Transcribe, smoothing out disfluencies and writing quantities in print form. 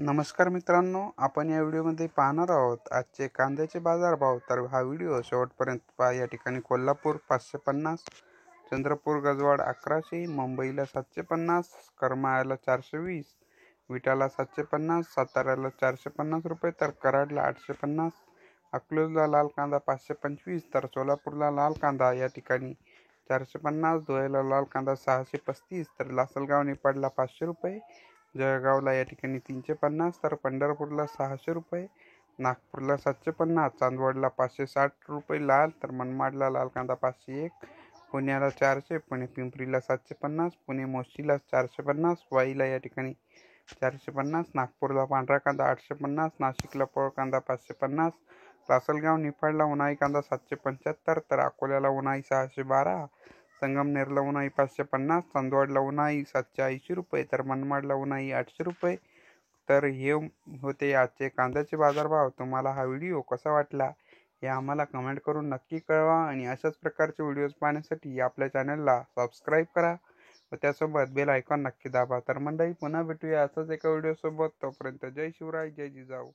नमस्कार मित्रांनो, आपण या व्हिडिओमध्ये पाहणार आहोत आजचे कांद्याचे बाजारभाव। तर हा व्हिडिओ शेवटपर्यंत पहा। या ठिकाणी कोल्हापूर 550, चंद्रपूर गजवाड 1100, मुंबईला 750, करमाळ्याला 420, विटाला 750, साताऱ्याला 450 रुपये, तर कराडला 850, अकलूजला लाल कांदा 525, तर सोलापूरला लाल कांदा या ठिकाणी 450, धुळ्याला लाल कांदा 635, तर लासलगाव निपाडला 500 रुपये, जळगावला या ठिकाणी 350, तर पंढरपूरला 600 रुपये, नागपूरला 750, चांदवडला 560 रुपये लाल, तर मनमाडला लाल कांदा 501, पुण्याला 400, पुणे पिंपरीला 750, पुणे मोशीला 450, वाईला या ठिकाणी 450, नागपूरला पांढरा कांदा 850, नाशिकला पोळ कांदा 550, लासलगाव निफाडला उन्हाळी कांदा 775, तर अकोल्याला उन्हाळी 612, संगमनेरला उन्हाळी 550, चांदवडला उन्हाळी 780 रुपये, तर मनमाडला उन्हाळी 800 रुपये। तर हे होते आजचे कांद्याचे बाजारभाव। तुम्हाला हा व्हिडिओ कसा वाटला हे आम्हाला कमेंट करून नक्की कळवा आणि अशाच प्रकारचे व्हिडिओज पाहण्यासाठी आपल्या चॅनलला सबस्क्राईब करा व त्यासोबत बेल आयकॉन नक्की दाबा। तर मंडळी, पुन्हा भेटूया असंच एका व्हिडिओसोबत। तोपर्यंत जय शिवराय, जय जिजाऊ।